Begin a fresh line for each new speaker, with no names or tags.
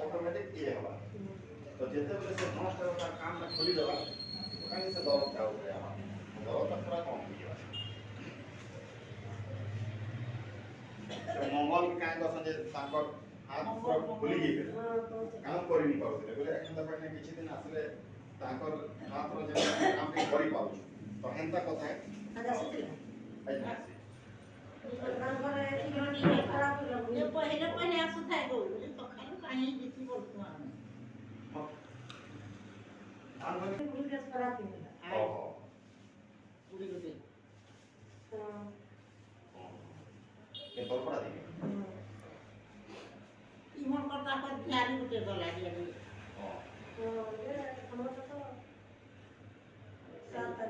automatic ये हवा तो जितने बजे से नष्ट होता काम में खुली दवा कहीं से दवा क्या हो गया दवा तो पूरा कम हो गया तो मंगल काय दसन जे ताकर हाथ पूरा खुली गई काम करि नहीं पाउଥିଲେ बोले एखन त पने किछि दिन आसले ताकर हाथ रो जे काम भी करि पाउ तो हेंता कथा है
आजा सुतिला
अच्छा
काम करे ठीक नहीं खराब लग ये पहले आसु थाए गो ये तो खाली काहे किछि बोलतो हम
आन
पूरी ड्रेस खराब नहीं
ओहो
पूरी गोटे तो
के तोर पड़ा दी
इमन करता कर ध्यान गोटे गला दिया
हां
तो ये हमर तो 7